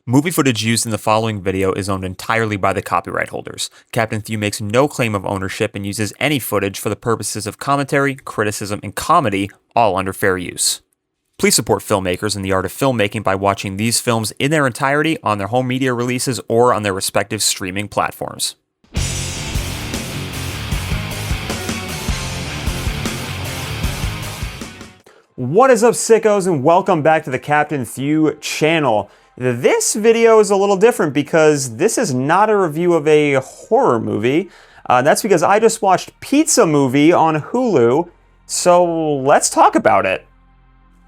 Movie footage used in the following video is owned entirely by the copyright holders. Captain Thew makes no claim of ownership and uses any footage for the purposes of commentary, criticism, and comedy, all under fair use. Please support filmmakers in the art of filmmaking by watching these films in their entirety on their home media releases or on their respective streaming platforms. What is up, sickos, and welcome back to the Captain Thew channel. This video is a little different because this is not a review of a horror movie. That's because I just watched Pizza Movie on Hulu, so let's talk about it.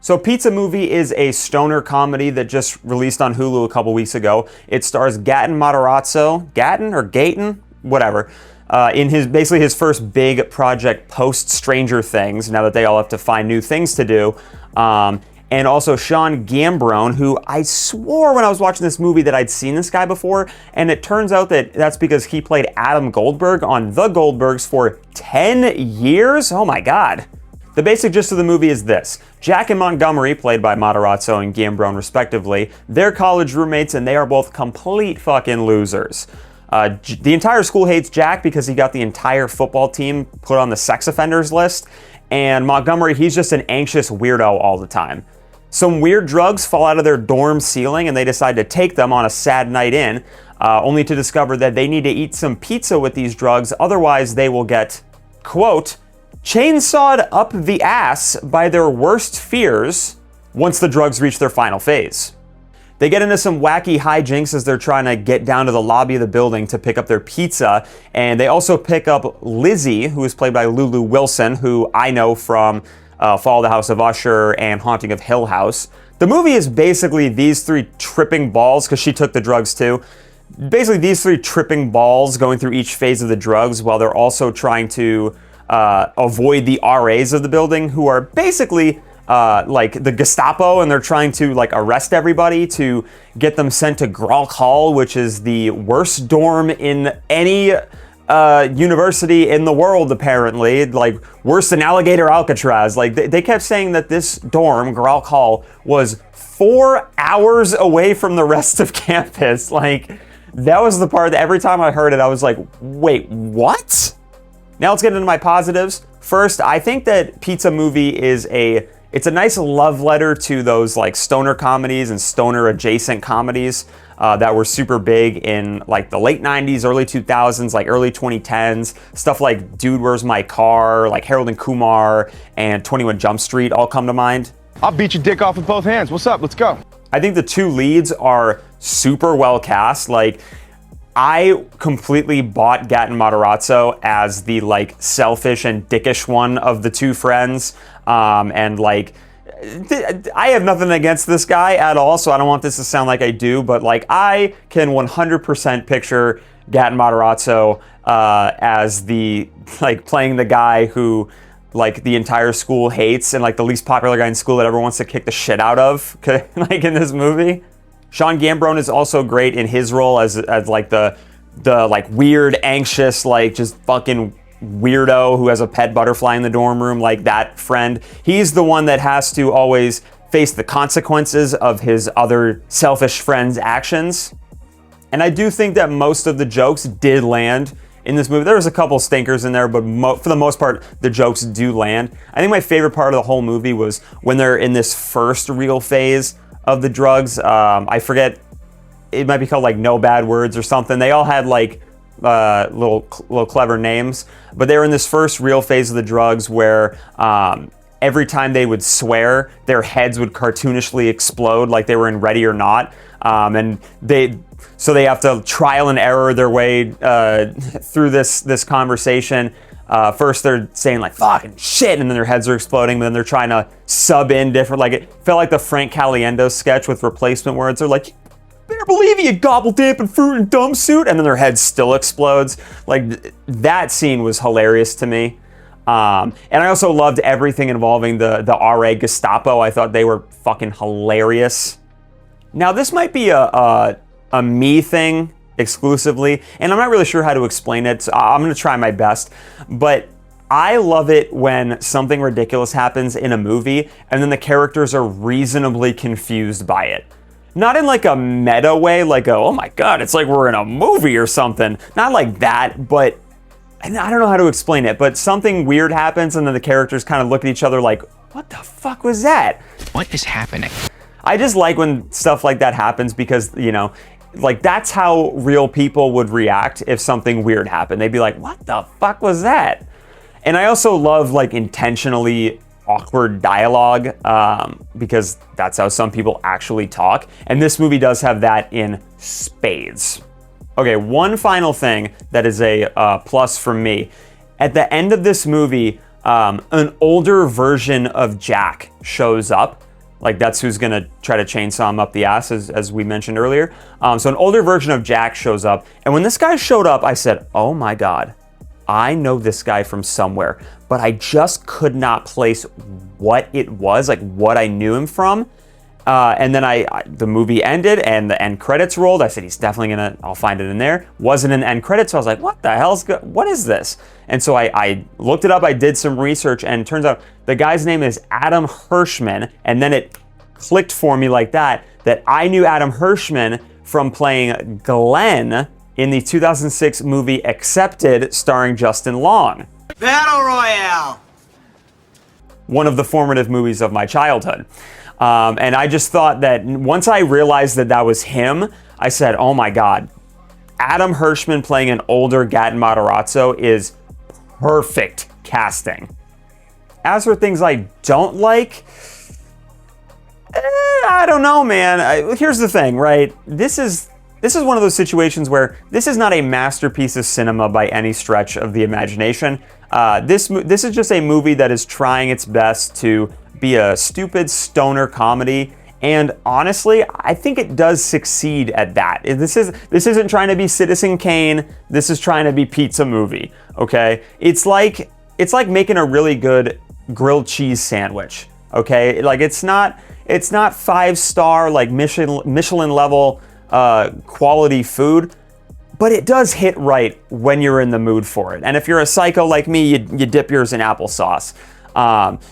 So Pizza Movie is a stoner comedy that just released on Hulu a couple weeks ago. It stars Gaten Matarazzo, Gaten, whatever, in basically his first big project post Stranger Things, now that they all have to find new things to do. And also Sean Gambrone, who I swore when I was watching this movie that I'd seen this guy before, and it turns out that that's because he played Adam Goldberg on The Goldbergs for 10 years? Oh my god. The basic gist of the movie is this. Jack and Montgomery, played by Matarazzo and Gambrone respectively, they're college roommates and they are both complete fucking losers. The entire school hates Jack because he got the entire football team put on the sex offenders list, and Montgomery, he's just an anxious weirdo all the time. Some weird drugs fall out of their dorm ceiling and they decide to take them on a sad night in, only to discover that they need to eat some pizza with these drugs, otherwise they will get, quote, chainsawed up the ass by their worst fears once the drugs reach their final phase. They get into some wacky hijinks as they're trying to get down to the lobby of the building to pick up their pizza, and they also pick up Lizzie, who is played by Lulu Wilson, who I know from Fall of the House of Usher and Haunting of Hill House. The movie is basically these three tripping balls, because she took the drugs too, basically these three tripping balls going through each phase of the drugs while they're also trying to avoid the RAs of the building, who are basically like the Gestapo, and they're trying to like arrest everybody to get them sent to Grolk Hall, which is the worst dorm in any university in the world, apparently, like worse than Alligator Alcatraz. Like they kept saying that this dorm, Grolk Hall, was 4 hours away from the rest of campus. Like that was the part that every time I heard it, I was like, wait, what? Now let's get into my positives. First, I think that Pizza Movie it's a nice love letter to those like stoner comedies and stoner adjacent comedies that were super big in like the late 90s, early 2000s, like early 2010s. Stuff like Dude, Where's My Car, like Harold and Kumar and 21 Jump Street all come to mind. I'll beat your dick off with both hands. What's up? Let's go. I think the two leads are super well cast. Like, I completely bought Gaten Matarazzo as the like selfish and dickish one of the two friends. And like, I have nothing against this guy at all, so I don't want this to sound like I do, but like I can 100% picture Gaten Matarazzo as the like playing the guy who like the entire school hates and like the least popular guy in school that everyone wants to kick the shit out of, like in this movie. Sean Gambrone is also great in his role as like the like weird, anxious, like just fucking weirdo who has a pet butterfly in the dorm room, like that friend. He's the one that has to always face the consequences of his other selfish friends' actions. And I do think that most of the jokes did land in this movie. There was a couple stinkers in there, but for the most part, the jokes do land. I think my favorite part of the whole movie was when they're in this first real phase of the drugs. I forget, it might be called like No Bad Words or something. They all had like little clever names, but they were in this first real phase of the drugs where every time they would swear, their heads would cartoonishly explode like they were in Ready or Not, and they have to trial and error their way through this conversation. First they're saying like fucking shit, and then their heads are exploding, but then they're trying to sub in different, like it felt like the Frank Caliendo sketch with replacement words. They're like, better believe you gobble dip and fruit and dumb suit, and then their head still explodes. Like that scene was hilarious to me. And I also loved everything involving the RA Gestapo. I thought they were fucking hilarious. Now this might be a me thing exclusively, and I'm not really sure how to explain it, so I'm gonna try my best, but I love it when something ridiculous happens in a movie and then the characters are reasonably confused by it. not in like a meta way, like oh my god, it's like we're in a movie or something. Not like that, but and I don't know how to explain it, but something weird happens and then the characters kind of look at each other like, what the fuck was that? What is happening? I just like when stuff like that happens because, you know, like that's how real people would react if something weird happened. They'd be like, what the fuck was that? And I also love like intentionally awkward dialogue because that's how some people actually talk. And this movie does have that in spades. Okay, one final thing that is a plus for me. At the end of this movie, an older version of Jack shows up. Like that's who's gonna try to chainsaw him up the ass, as we mentioned earlier. So an older version of Jack shows up. And when this guy showed up, I said, oh my God, I know this guy from somewhere, but I just could not place what it was, like what I knew him from. And then the movie ended and the end credits rolled. I said, he's definitely I'll find it in there. Wasn't in the end credits, so I was like, what the what is this? And so I looked it up, I did some research, and it turns out the guy's name is Adam Hirschman, and then it clicked for me like that I knew Adam Hirschman from playing Glenn in the 2006 movie Accepted, starring Justin Long. Battle Royale! One of the formative movies of my childhood. And I just thought that once I realized that was him, I said, oh my God, Adam Hirschman playing an older Gaten Matarazzo is perfect casting. As for things I don't like, I don't know, man. Here's the thing, right? This is one of those situations where this is not a masterpiece of cinema by any stretch of the imagination. This is just a movie that is trying its best to be a stupid stoner comedy, and honestly, I think it does succeed at that. This isn't trying to be Citizen Kane. This is trying to be Pizza Movie. Okay, it's like making a really good grilled cheese sandwich. Okay, like it's not 5-star like Michelin level quality food, but it does hit right when you're in the mood for it. And if you're a psycho like me, you dip yours in applesauce.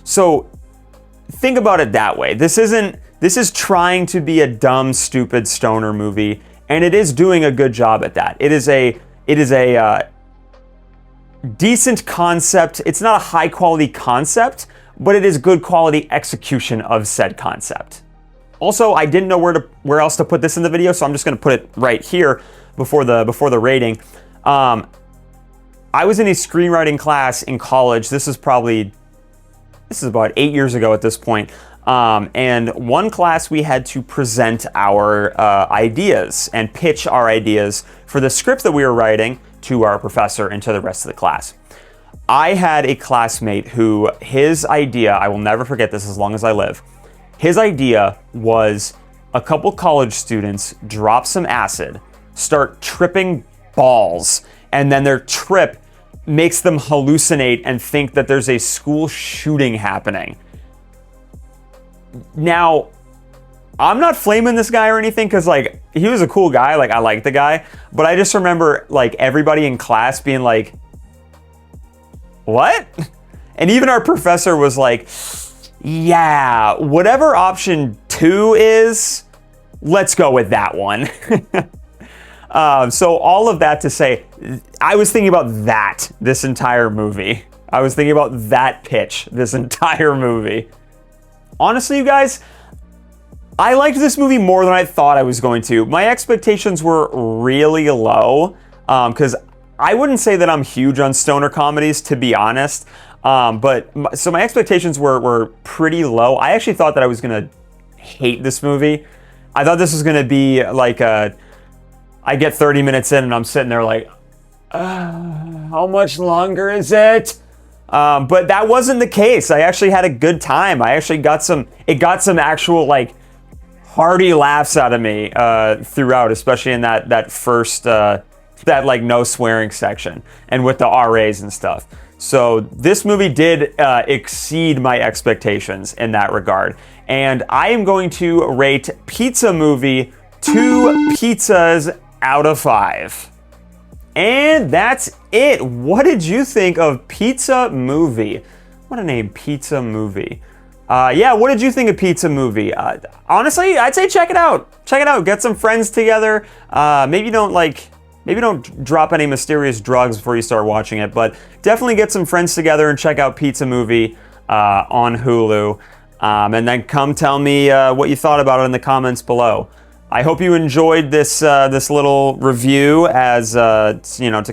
So think about it that way. This is trying to be a dumb, stupid stoner movie, and it is doing a good job at that. It is a decent concept. It's not a high quality concept, but it is good quality execution of said concept. Also, I didn't know where else to put this in the video, so I'm just going to put it right here before the rating. I was in a screenwriting class in college. This is about 8 years ago at this point. And one class we had to present our ideas and pitch our ideas for the script that we were writing to our professor and to the rest of the class. I had a classmate who, his idea, I will never forget this as long as I live. His idea was a couple college students drop some acid, start tripping balls, and then their trip makes them hallucinate and think that there's a school shooting happening. Now, I'm not flaming this guy or anything because like he was a cool guy, like I like the guy, but I just remember like everybody in class being like, what? And even our professor was like, yeah, whatever option 2 is, let's go with that one. So all of that to say, I was thinking about this entire movie. I was thinking about that pitch this entire movie. Honestly, you guys, I liked this movie more than I thought I was going to. My expectations were really low, because I wouldn't say that I'm huge on stoner comedies, to be honest. So my expectations were pretty low. I actually thought that I was gonna hate this movie. I thought this was gonna be like I get 30 minutes in and I'm sitting there like, how much longer is it? But that wasn't the case. I actually had a good time. I actually got some actual like hearty laughs out of me throughout, especially in that first that like no swearing section and with the RAs and stuff. So this movie did exceed my expectations in that regard. And I am going to rate Pizza Movie 2 pizzas out of 5. And that's it. What did you think of Pizza Movie? What a name, Pizza Movie. Yeah, what did you think of Pizza Movie? Honestly, I'd say check it out. Check it out. Get some friends together. Maybe don't drop any mysterious drugs before you start watching it, but definitely get some friends together and check out Pizza Movie on Hulu. And then come tell me what you thought about it in the comments below. I hope you enjoyed this little review as to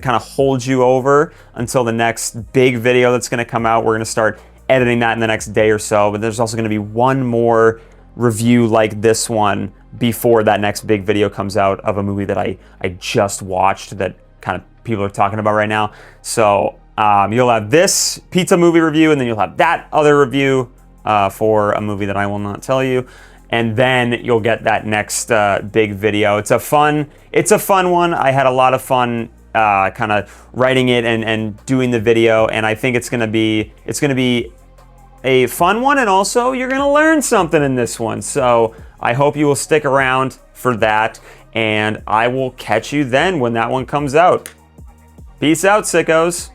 kind of hold you over until the next big video that's going to come out. We're going to start editing that in the next day or so, but there's also going to be one more review like this one before that next big video comes out of a movie that I just watched that kind of people are talking about right now. So you'll have this Pizza Movie review, and then you'll have that other review for a movie that I will not tell you. And then you'll get that next big video. It's a fun one. I had a lot of fun kind of writing it and doing the video, and I think it's gonna be a fun one, and also you're gonna learn something in this one. So I hope you will stick around for that, and I will catch you then when that one comes out. Peace out, sickos.